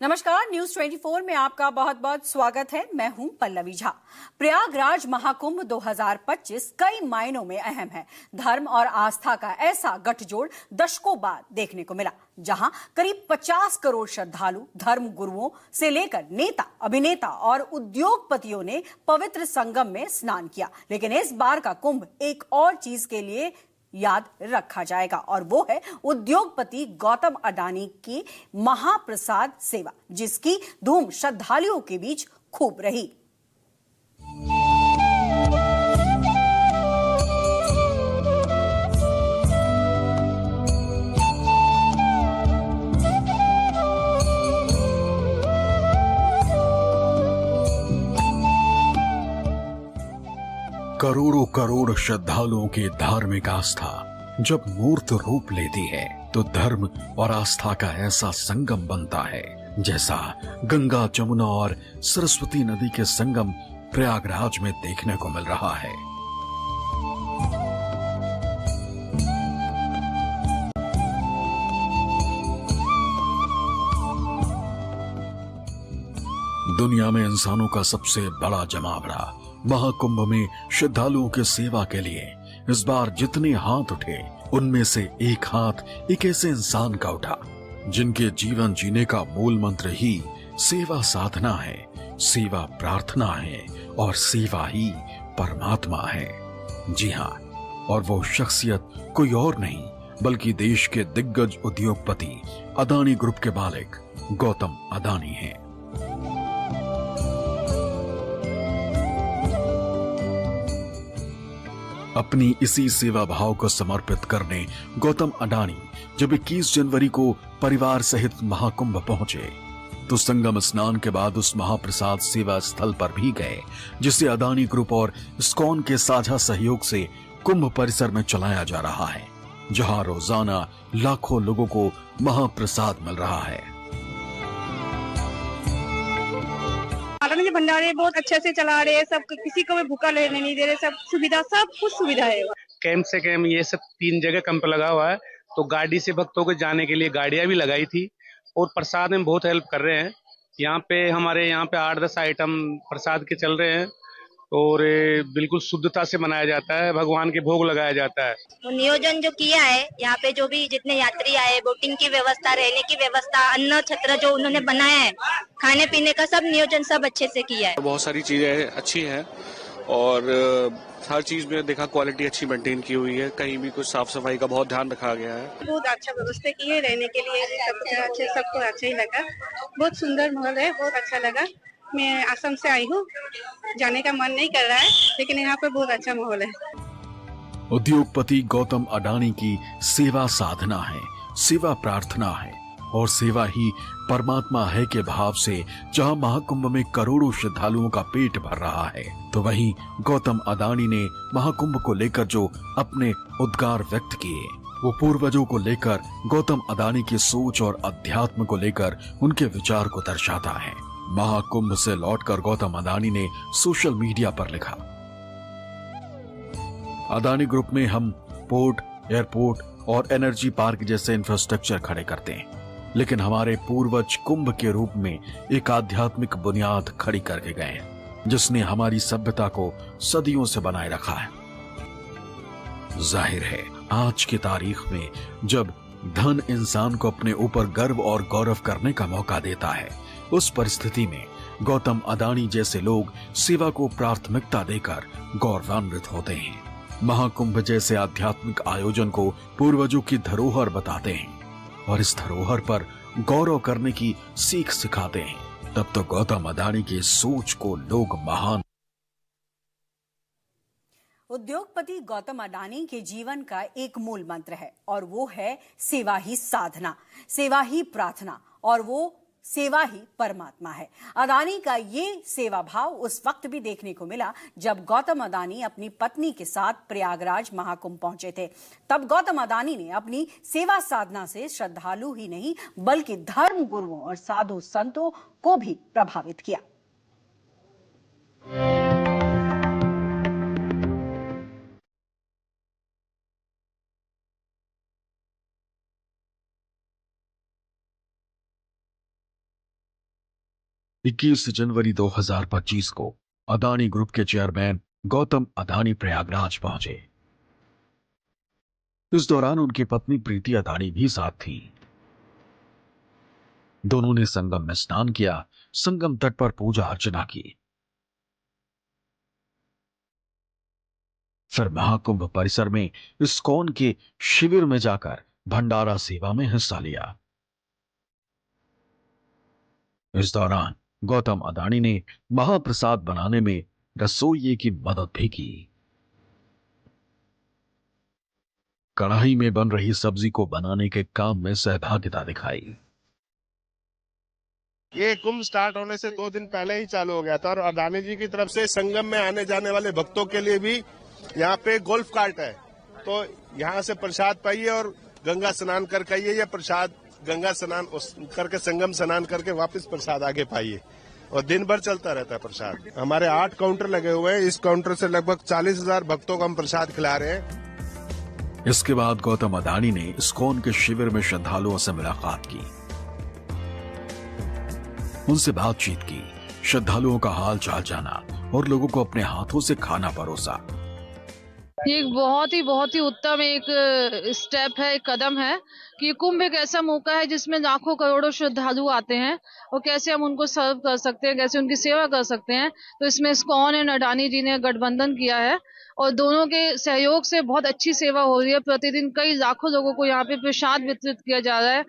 नमस्कार, न्यूज 24 में आपका बहुत बहुत स्वागत है। मैं हूं पल्लवी झा। प्रयागराज महाकुंभ 2025 कई मायनों में अहम है। धर्म और आस्था का ऐसा गठजोड़ दशकों बाद देखने को मिला, जहां करीब 50 करोड़ श्रद्धालु धर्म गुरुओं से लेकर नेता, अभिनेता और उद्योगपतियों ने पवित्र संगम में स्नान किया। लेकिन इस बार का कुंभ एक और चीज के लिए याद रखा जाएगा, और वो है उद्योगपति गौतम अडानी की महाप्रसाद सेवा, जिसकी धूम श्रद्धालुओं के बीच खूब रही। करोड़ों करोड़ श्रद्धालुओं की धार्मिक आस्था जब मूर्त रूप लेती है तो धर्म और आस्था का ऐसा संगम बनता है, जैसा गंगा, जमुना और सरस्वती नदी के संगम प्रयागराज में देखने को मिल रहा है। दुनिया में इंसानों का सबसे बड़ा जमावड़ा महाकुंभ में श्रद्धालुओं की सेवा के लिए इस बार जितने हाथ उठे, उनमें से एक हाथ एक ऐसे इंसान का उठा जिनके जीवन जीने का मूल मंत्र ही सेवा साधना है, सेवा प्रार्थना है और सेवा ही परमात्मा है। जी हाँ, और वो शख्सियत कोई और नहीं बल्कि देश के दिग्गज उद्योगपति अदानी ग्रुप के मालिक गौतम अडानी हैं। अपनी इसी सेवा भाव को समर्पित करने गौतम अडानी जब 21 जनवरी को परिवार सहित महाकुंभ पहुंचे तो संगम स्नान के बाद उस महाप्रसाद सेवा स्थल पर भी गए, जिसे अडानी ग्रुप और इस्कॉन के साझा सहयोग से कुंभ परिसर में चलाया जा रहा है, जहां रोजाना लाखों लोगों को महाप्रसाद मिल रहा है। अडानी भंडारे बहुत अच्छे से चला रहे हैं, सब किसी को भी भूखा रहने नहीं दे रहे, सब सुविधा, सब कुछ सुविधा है। कैंप से कैंप ये सब 3 जगह कैंप लगा हुआ है, तो गाड़ी से भक्तों को जाने के लिए गाड़ियां भी लगाई थी और प्रसाद में बहुत हेल्प कर रहे हैं। हमारे यहाँ पे 8-10 आइटम प्रसाद के चल रहे हैं और बिल्कुल शुद्धता से बनाया जाता है, भगवान के भोग लगाया जाता है। तो नियोजन जो किया है यहाँ पे, जो भी जितने यात्री आए, बोटिंग की व्यवस्था, रहने की व्यवस्था, अन्न छत्र जो उन्होंने बनाया है, खाने पीने का सब नियोजन सब अच्छे से किया है। बहुत सारी चीजें अच्छी हैं और हर चीज में देखा क्वालिटी अच्छी मेंटेन की हुई है, कहीं भी कुछ साफ सफाई का बहुत ध्यान रखा गया है। बहुत अच्छा व्यवस्था की है, रहने के लिए सबको अच्छा ही लगा। बहुत सुंदर महल है, बहुत अच्छा लगा। मैं असम से आई हूँ, जाने का मन नहीं कर रहा है, लेकिन यहाँ पे बहुत अच्छा माहौल है। उद्योगपति गौतम अडानी की सेवा साधना है, सेवा प्रार्थना है और सेवा ही परमात्मा है के भाव से जहां महाकुंभ में करोड़ों श्रद्धालुओं का पेट भर रहा है, तो वहीं गौतम अडानी ने महाकुंभ को लेकर जो अपने उद्गार व्यक्त किए, वो पूर्वजों को लेकर गौतम अडानी की सोच और अध्यात्म को लेकर उनके विचार को दर्शाता है। महाकुंभ से लौटकर गौतम अडानी ने सोशल मीडिया पर लिखा, अडानी ग्रुप में हम पोर्ट, एयरपोर्ट और एनर्जी पार्क जैसे इंफ्रास्ट्रक्चर खड़े करते हैं, लेकिन हमारे पूर्वज कुंभ के रूप में एक आध्यात्मिक बुनियाद खड़ी करके गए हैं, जिसने हमारी सभ्यता को सदियों से बनाए रखा है। जाहिर है, आज की तारीख में जब धन इंसान को अपने ऊपर गर्व और गौरव करने का मौका देता है, उस परिस्थिति में गौतम अडानी जैसे लोग सेवा को प्राथमिकता देकर गौरवान्वित होते हैं। महाकुंभ जैसे आध्यात्मिक आयोजन को पूर्वजों की धरोहर बताते हैं और इस धरोहर पर गौरव करने की सीख सिखाते हैं। तब तो गौतम अडानी की सोच को लोग महान। उद्योगपति गौतम अडानी के जीवन का एक मूल मंत्र है, और वो है सेवा ही साधना, सेवा ही प्रार्थना, और वो सेवा ही परमात्मा है। अडानी का ये सेवा भाव उस वक्त भी देखने को मिला जब गौतम अडानी अपनी पत्नी के साथ प्रयागराज महाकुंभ पहुंचे थे। तब गौतम अडानी ने अपनी सेवा साधना से श्रद्धालु ही नहीं बल्कि धर्म गुरुओं और साधु संतों को भी प्रभावित किया। 21 जनवरी 2025 को अदानी ग्रुप के चेयरमैन गौतम अदानी प्रयागराज पहुंचे। इस दौरान उनकी पत्नी प्रीति अदानी भी साथ थी। दोनों ने संगम में स्नान किया, संगम तट पर पूजा अर्चना की। फिर महाकुंभ परिसर में इस्कॉन के शिविर में जाकर भंडारा सेवा में हिस्सा लिया। इस दौरान गौतम अदानी ने महाप्रसाद बनाने में रसोइये की मदद भी की। कढ़ाई में बन रही सब्जी को बनाने के काम में सहभागिता दिखाई। ये कुंभ स्टार्ट होने से 2 दिन पहले ही चालू हो गया था और अदानी जी की तरफ से संगम में आने जाने वाले भक्तों के लिए भी यहाँ पे गोल्फ कार्ट है, तो यहाँ से प्रसाद पाइए और गंगा स्नान करके आइए, या प्रसाद गंगा स्नान करके संगम स्नान करके वापस प्रसाद आगे पाइए, और दिन भर चलता रहता है प्रसाद। हमारे 8 काउंटर लगे हुए हैं, इस काउंटर से लगभग 40,000 भक्तों को हम प्रसाद खिला रहे हैं। इसके बाद गौतम अदानी ने इस्कॉन के शिविर में श्रद्धालुओं से मुलाकात की, उनसे बातचीत की, श्रद्धालुओं का हाल चाल जाना और लोगों को अपने हाथों से खाना परोसा। ये एक बहुत ही उत्तम एक स्टेप है, एक कदम है कि कुंभ एक ऐसा मौका है जिसमें लाखों करोड़ों श्रद्धालु आते हैं और कैसे हम उनको सर्व कर सकते हैं, कैसे उनकी सेवा कर सकते हैं। तो इसमें इस्कॉन एंड अडानी जी ने गठबंधन किया है और दोनों के सहयोग से बहुत अच्छी सेवा हो रही है। प्रतिदिन कई लाखों लोगों को यहाँ पे प्रसाद वितरित किया जा रहा है,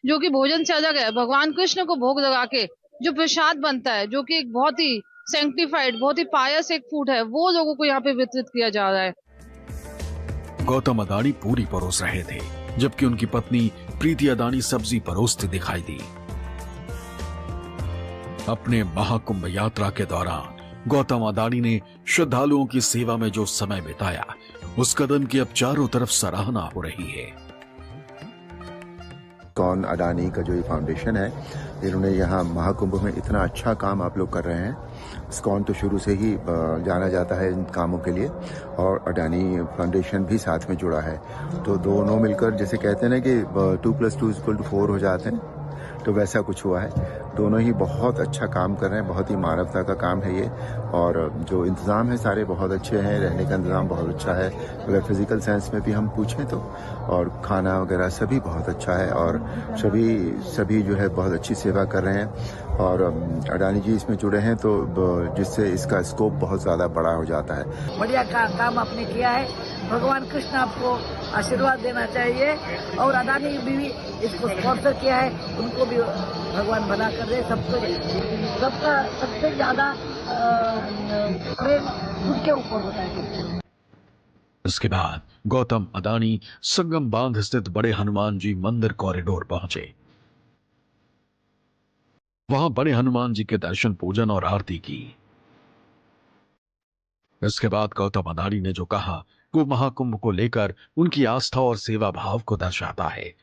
जो कि भोजन से अलग है। भगवान कृष्ण को भोग लगा के जो प्रसाद बनता है, जो कि एक बहुत ही सैंक्टिफाइड, बहुत ही पायस एक फूड है, वो लोगों को यहाँ पे वितरित किया जा रहा है। गौतम अदानी पूरी परोस रहे थे, जबकि उनकी पत्नी प्रीति अदानी सब्जी परोसती दिखाई दी। अपने महाकुंभ यात्रा के दौरान गौतम अदानी ने श्रद्धालुओं की सेवा में जो समय बिताया, उस कदम की अब चारों तरफ सराहना हो रही है। इस्कॉन अडानी का जो ये फाउंडेशन है, इन्होंने यहाँ महाकुंभ में इतना अच्छा काम आप लोग कर रहे हैं। इस्कॉन तो शुरू से ही जाना जाता है इन कामों के लिए, और अडानी फाउंडेशन भी साथ में जुड़ा है, तो दोनों मिलकर जैसे कहते हैं ना कि 2+2=4 हो जाते हैं, तो वैसा कुछ हुआ है। दोनों ही बहुत अच्छा काम कर रहे हैं, बहुत ही मानवता का काम है ये, और जो इंतज़ाम है सारे बहुत अच्छे हैं, रहने का इंतज़ाम बहुत अच्छा है, अगर फिजिकल सेंस में भी हम पूछें तो, और खाना वगैरह सभी बहुत अच्छा है, और सभी जो है बहुत अच्छी सेवा कर रहे हैं। और अडानी जी इसमें जुड़े हैं तो जिससे इसका स्कोप बहुत ज़्यादा बड़ा हो जाता है। बढ़िया काम आपने किया है, भगवान कृष्ण आपको आशीर्वाद देना चाहिए, और अडानी भी इसको स्पॉन्सर किया है, उनको भी भगवान भला कर दे। सबका सबसे ज्यादा प्रेम उनके ऊपर होता है। इसके बाद गौतम अदानी संगम बांध स्थित बड़े हनुमान जी मंदिर कॉरिडोर पहुंचे। वहां बड़े हनुमान जी के दर्शन, पूजन और आरती की। इसके बाद गौतम अदानी ने जो कहा वो महाकुंभ को लेकर उनकी आस्था और सेवा भाव को दर्शाता है।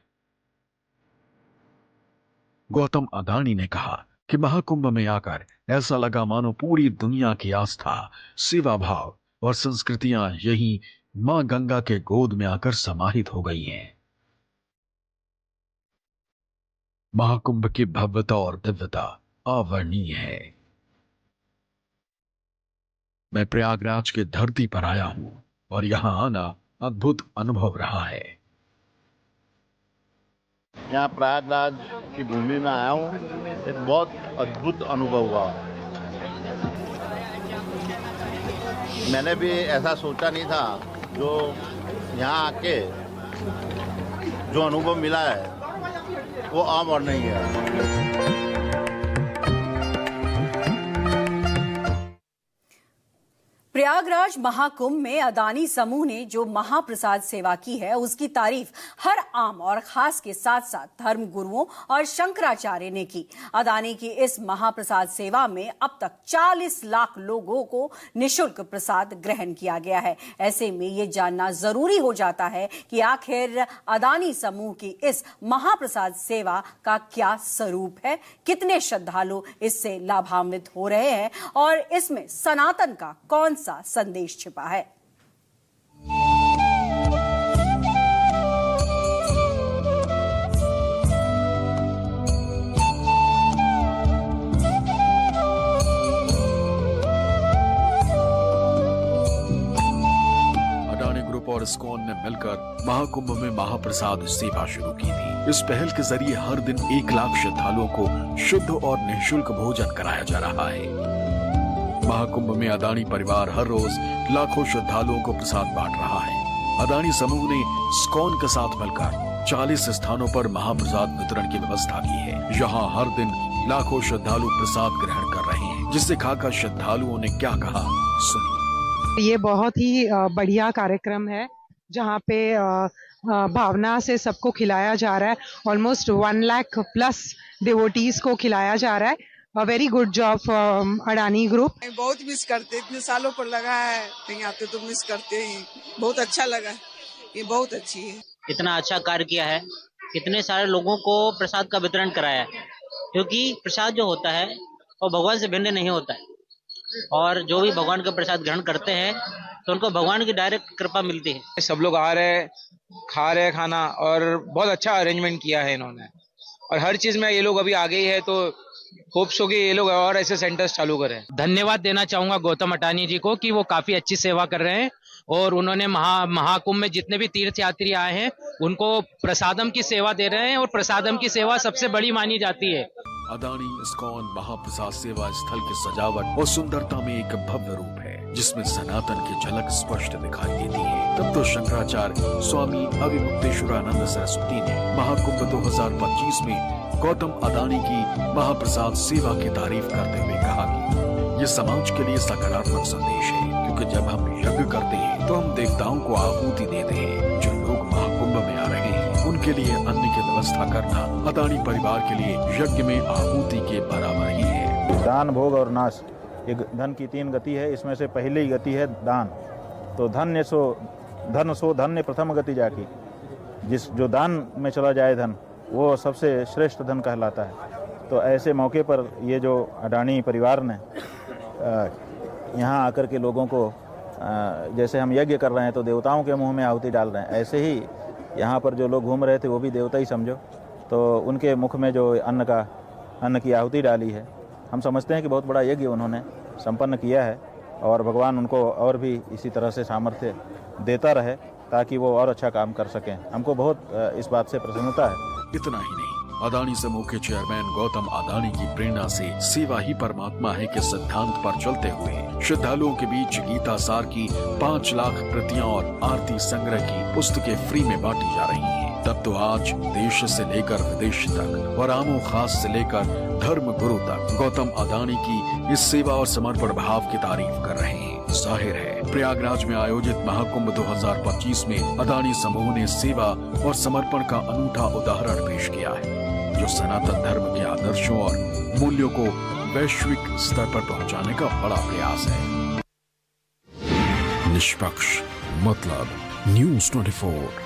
गौतम अदानी ने कहा कि महाकुंभ में आकर ऐसा लगा मानो पूरी दुनिया की आस्था, सेवा भाव और संस्कृतियां यही मां गंगा के गोद में आकर समाहित हो गई हैं। महाकुंभ की भव्यता और दिव्यता अवर्णनीय है। मैं प्रयागराज की धरती पर आया हूं और यहां आना अद्भुत अनुभव रहा है। यहाँ प्रयागराज की भूमि में आया हूँ, एक बहुत अद्भुत अनुभव हुआ। मैंने भी ऐसा सोचा नहीं था, जो यहाँ आके जो अनुभव मिला है वो आम और नहीं है। प्रयागराज महाकुंभ में अदानी समूह ने जो महाप्रसाद सेवा की है, उसकी तारीफ हर आम और खास के साथ साथ धर्म गुरुओं और शंकराचार्य ने की। अदानी की इस महाप्रसाद सेवा में अब तक 40 लाख लोगों को निशुल्क प्रसाद ग्रहण किया गया है। ऐसे में ये जानना जरूरी हो जाता है कि आखिर अदानी समूह की इस महाप्रसाद सेवा का क्या स्वरूप है, कितने श्रद्धालु इससे लाभान्वित हो रहे हैं और इसमें सनातन का कौन सा संदेश छिपा है। मिलकर महाकुंभ में महाप्रसाद सेवा शुरू की थी। इस पहल के जरिए हर दिन 1 लाख श्रद्धालुओं को शुद्ध और निःशुल्क भोजन कराया जा रहा है। महाकुंभ में अदानी परिवार हर रोज लाखों श्रद्धालुओं को प्रसाद बांट रहा है। अदानी समूह ने स्कॉन के साथ मिलकर 40 स्थानों पर महाप्रसाद वितरण की व्यवस्था की है। यहाँ हर दिन लाखों श्रद्धालु प्रसाद ग्रहण कर रहे हैं, जिसे खाकर श्रद्धालुओं ने क्या कहा सुनिए। ये बहुत ही बढ़िया कार्यक्रम है जहाँ पे भावना से सबको खिलाया जा रहा है। ऑलमोस्ट 1 लाख प्लस डिवोटीज को खिलाया जा रहा है। A very good job Adani group. बहुत मिस करते, इतने सालों पर लगा है, कहीं आते तो मिस करते ही। बहुत अच्छा लगा, ये बहुत अच्छी है। इतना अच्छा कार्य किया है, इतने सारे लोगों को प्रसाद का वितरण कराया है, क्योंकि प्रसाद जो होता है वो भगवान से भिन्न नहीं होता है, और जो भी भगवान का प्रसाद ग्रहण करते हैं तो उनको भगवान की डायरेक्ट कृपा मिलती है। सब लोग आ रहे, खा रहे खाना, और बहुत अच्छा अरेंजमेंट किया है इन्होंने, और हर चीज में ये लोग अभी आगे ही है, तो होप्स हो कि ये लोग और ऐसे सेंटर्स चालू करें। धन्यवाद देना चाहूंगा गौतम अडानी जी को कि वो काफी अच्छी सेवा कर रहे हैं, और उन्होंने महाकुंभ में जितने भी तीर्थ यात्री आए हैं उनको प्रसादम की सेवा दे रहे हैं, और प्रसादम की सेवा सबसे बड़ी मानी जाती है। अदानी इस्कॉन महाप्रसाद सेवा स्थल की सजावट और सुंदरता में एक भव्य रूप है, जिसमें सनातन की झलक स्पष्ट दिखाई देती है। तब तो शंकराचार्य स्वामी अविमुक्तेश्वरानंद सरस्वती ने महाकुंभ 2025 में गौतम अडानी की महाप्रसाद सेवा की तारीफ करते हुए कहा कि ये समाज के लिए सकारात्मक संदेश है, क्योंकि जब हम यज्ञ करते हैं तो हम देवताओं को आहुति देते हैं। जो लोग महाकुंभ में आ रहे हैं उनके लिए अन्न की व्यवस्था करना अडानी परिवार के लिए यज्ञ में आहुति के बराबर ही है। दान, भोग और नाश, एक धन की 3 गति है, इसमें से पहली गति है दान। तो धन्य सो धन्य प्रथम गति जाकी, जो दान में चला जाए धन, वो सबसे श्रेष्ठ धन कहलाता है। तो ऐसे मौके पर ये जो अडानी परिवार ने यहाँ आकर के लोगों को, जैसे हम यज्ञ कर रहे हैं तो देवताओं के मुंह में आहुति डाल रहे हैं, ऐसे ही यहाँ पर जो लोग घूम रहे थे वो भी देवता ही समझो, तो उनके मुख में जो अन्न की आहुति डाली है, हम समझते हैं कि बहुत बड़ा यज्ञ उन्होंने संपन्न किया है, और भगवान उनको और भी इसी तरह से सामर्थ्य देता रहे ताकि वो और अच्छा काम कर सकें। हमको बहुत इस बात से प्रसन्नता है। इतना ही नहीं, अडानी समूह के चेयरमैन गौतम अडानी की प्रेरणा से सेवा ही परमात्मा है के सिद्धांत पर चलते हुए श्रद्धालुओं के बीच गीता सार की 5 लाख प्रतियां और आरती संग्रह की पुस्तकें फ्री में बांटी जा रही हैं। तब तो आज देश से लेकर विदेश तक और आमो खास से लेकर धर्म गुरु तक गौतम अडानी की इस सेवा और समर्पण भाव की तारीफ कर रहे हैं। जाहिर है प्रयागराज में आयोजित महाकुंभ 2025 में अडानी समूह ने सेवा और समर्पण का अनूठा उदाहरण पेश किया है, जो सनातन धर्म के आदर्शों और मूल्यों को वैश्विक स्तर पर पहुंचाने का बड़ा प्रयास है। निष्पक्ष मतलब News 24।